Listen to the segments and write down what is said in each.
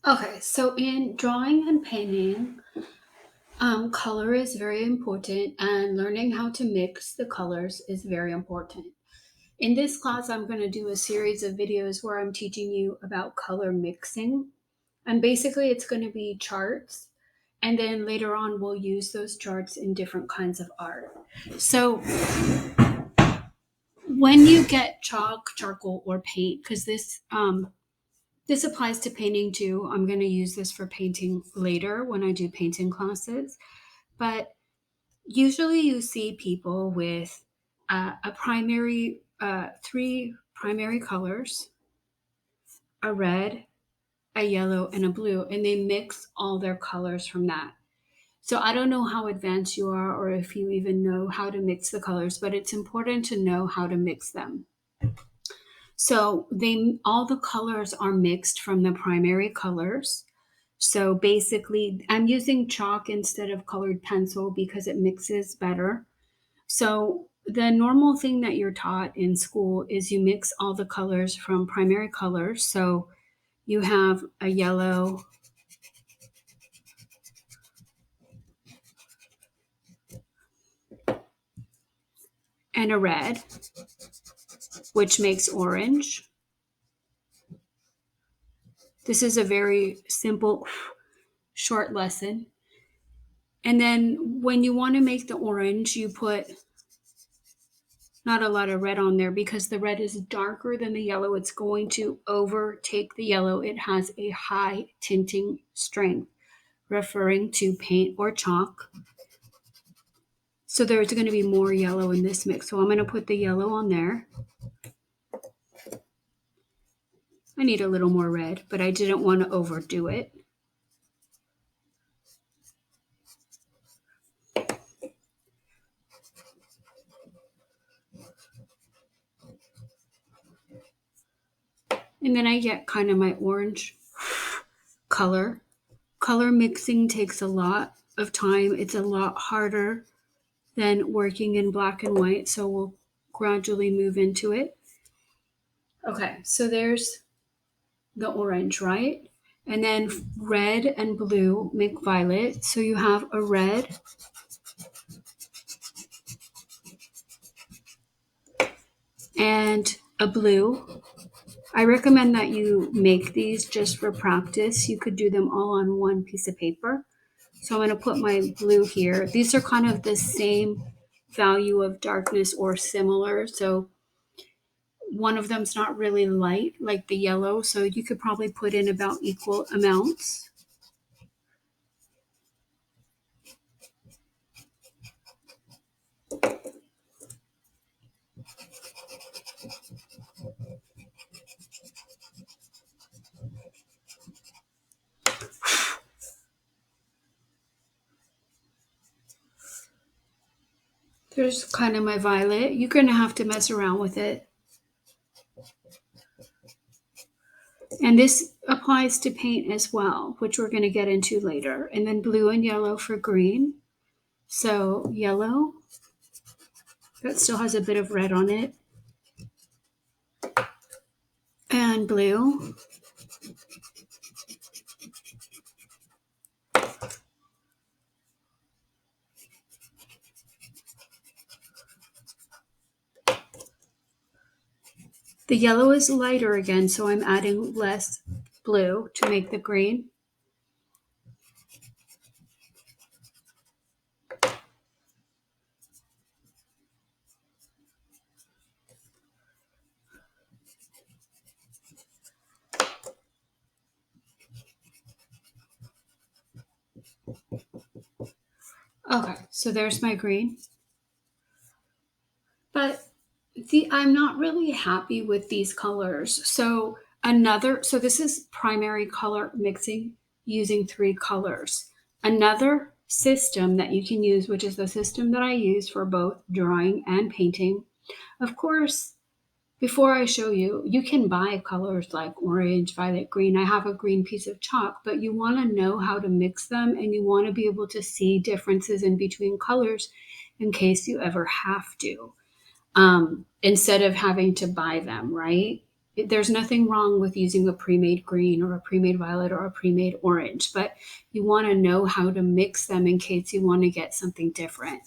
Okay, so in drawing and painting, color is very important, and learning how to mix the colors is very important. In this class, I'm going to do a series of videos where I'm teaching you about color mixing. And basically, it's going to be charts. And then later on, we'll use those charts in different kinds of art. So when you get chalk, charcoal, or paint, because this applies to painting too. I'm going to use this for painting later when I do painting classes. But usually you see people with three primary colors, a red, a yellow, and a blue, and they mix all their colors from that. So I don't know how advanced you are or if you even know how to mix the colors, but it's important to know how to mix them. So they all the colors are mixed from the primary colors. So basically, I'm using chalk instead of colored pencil because it mixes better. So the normal thing that you're taught in school is you mix all the colors from primary colors. So you have a yellow, and a red, which makes orange. This is a very simple, short lesson. And then when you want to make the orange, you put not a lot of red on there because the red is darker than the yellow. It's going to overtake the yellow. It has a high tinting strength, referring to paint or chalk. So there's going to be more yellow in this mix. So I'm going to put the yellow on there. I need a little more red, but I didn't want to overdo it. And then I get kind of my orange color. Color mixing takes a lot of time. It's a lot harder than working in black and white. So we'll gradually move into it. Okay, so there's the orange, right? And then red and blue make violet. So you have a red and a blue. I recommend that you make these just for practice. You could do them all on one piece of paper. So I'm going to put my blue here. These are kind of the same value of darkness or similar. So one of them's not really light like the yellow. So you could probably put in about equal amounts. There's kind of my violet. You're going to have to mess around with it. And this applies to paint as well, which we're going to get into later. And then blue and yellow for green. So yellow, that still has a bit of red on it. And blue. The yellow is lighter again, so I'm adding less blue to make the green. Okay, so there's my green. But I'm not really happy with these colors. So this is primary color mixing using three colors. Another system that you can use, which is the system that I use for both drawing and painting. Of course, before I show you, you can buy colors like orange, violet, green. I have a green piece of chalk, but you want to know how to mix them and you want to be able to see differences in between colors in case you ever have to, instead of having to buy them, right? there's nothing wrong with using a pre-made green or a pre-made violet or a pre-made orange, but you want to know how to mix them in case you want to get something different.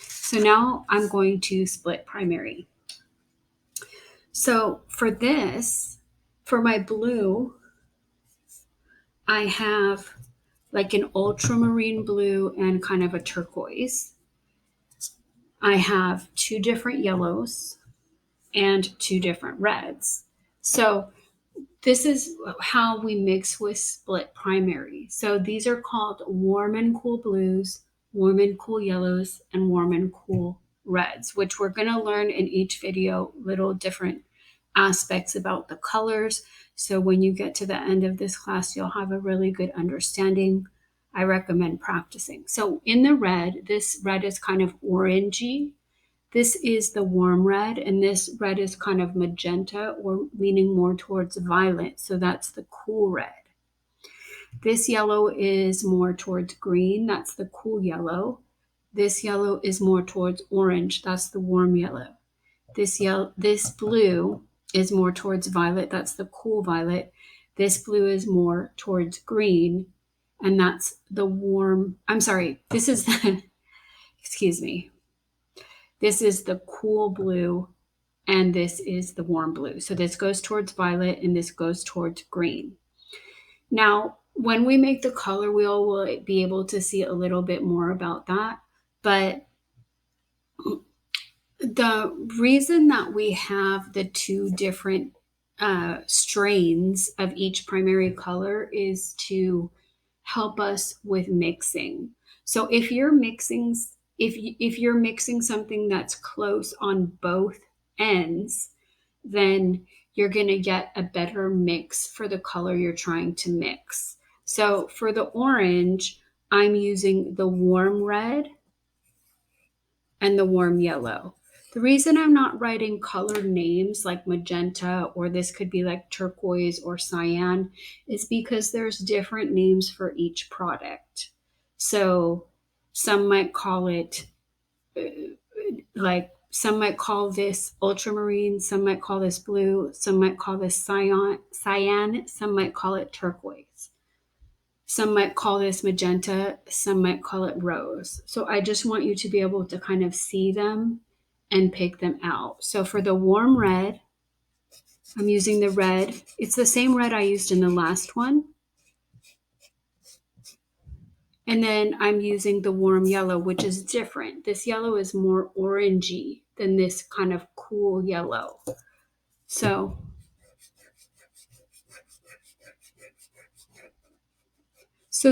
So now I'm going to split primary. So for this, for my blue, I have like an ultramarine blue and kind of a turquoise. I have 2 different yellows and 2 different reds. So this is how we mix with split primary. So these are called warm and cool blues, warm and cool yellows, and warm and cool reds, which we're going to learn in each video little different aspects about the colors. So when you get to the end of this class, you'll have a really good understanding. I recommend practicing. So in the red, this red is kind of orangey. This is the warm red, and this red is kind of magenta or leaning more towards violet. So that's the cool red. This yellow is more towards green. That's the cool yellow. This yellow is more towards orange. That's the warm yellow. This blue is more towards violet. That's the cool violet. This blue is more towards green, and that's the warm. I'm sorry. This is the, excuse me. This is the cool blue, and this is the warm blue. So this goes towards violet, and this goes towards green. Now, when we make the color wheel, we'll be able to see a little bit more about that. But the reason that we have the 2 different strains of each primary color is to help us with mixing. So if you're mixing something that's close on both ends, then you're going to get a better mix for the color you're trying to mix. So for the orange, I'm using the warm red and the warm yellow. The reason I'm not writing colored names like magenta, or this could be like turquoise or cyan, is because there's different names for each product. So some might call it some might call this ultramarine, some might call this blue, some might call this cyan, some might call it turquoise. Some might call this magenta, some might call it rose. So I just want you to be able to kind of see them and pick them out. So for the warm red, I'm using the red. It's the same red I used in the last one. And then I'm using the warm yellow, which is different. This yellow is more orangey than this kind of cool yellow. So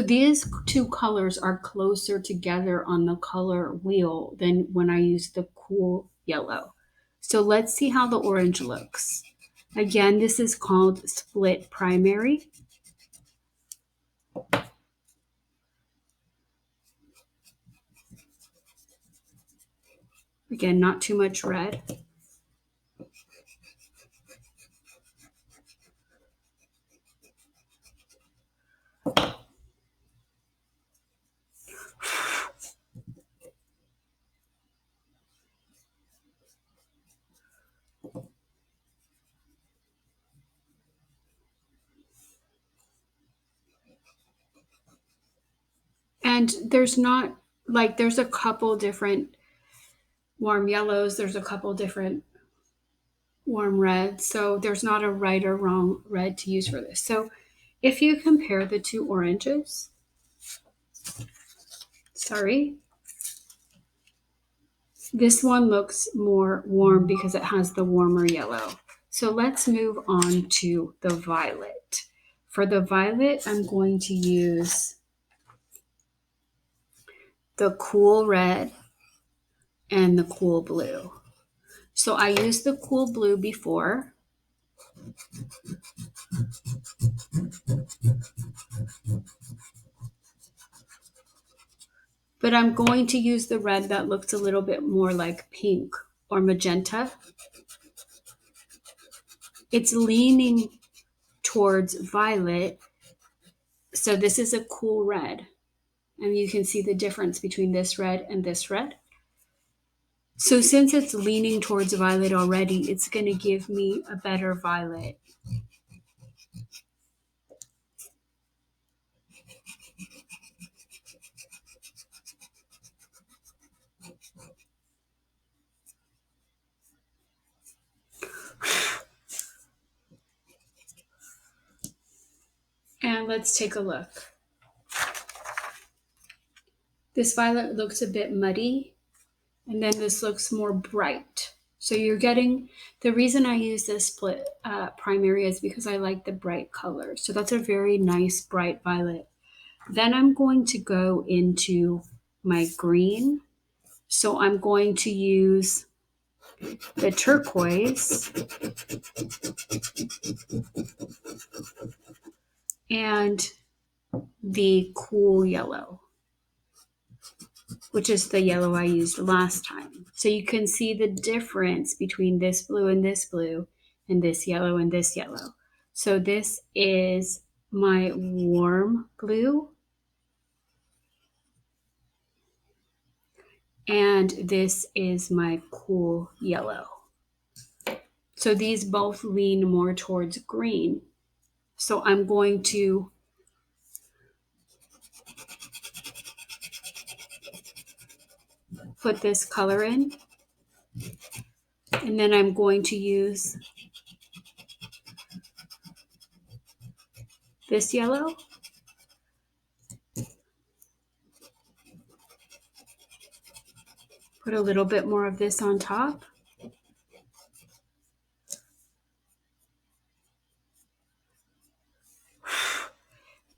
these 2 colors are closer together on the color wheel than when I use the cool yellow. So let's see how the orange looks. Again, this is called split primary. Again, not too much red. And there's a couple different warm yellows. There's a couple different warm reds. So there's not a right or wrong red to use for this. So if you compare the 2 oranges, this one looks more warm because it has the warmer yellow. So let's move on to the violet. For the violet, I'm going to use the cool red and the cool blue. So I used the cool blue before. But I'm going to use the red that looks a little bit more like pink or magenta. It's leaning towards violet. So this is a cool red. And you can see the difference between this red and this red. So since it's leaning towards violet already, it's going to give me a better violet. And let's take a look. This violet looks a bit muddy, and then this looks more bright. So you're getting, the reason I use this split primary is because I like the bright color. So that's a very nice bright violet. Then I'm going to go into my green. So I'm going to use the turquoise and the cool yellow, which is the yellow I used last time. So you can see the difference between this blue and this blue and this yellow and this yellow. So this is my warm blue and this is my cool yellow. So these both lean more towards green. So I'm going to put this color in, and then I'm going to use this yellow. Put a little bit more of this on top.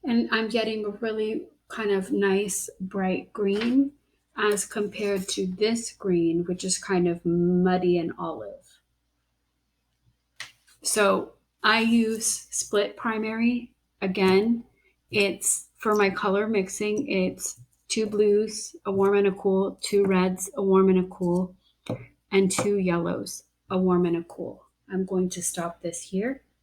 And I'm getting a really kind of nice bright green as compared to this green, which is kind of muddy and olive. So I use split primary. Again, it's for my color mixing, it's 2 blues, a warm and a cool, 2 reds, a warm and a cool, and 2 yellows, a warm and a cool. I'm going to stop this here.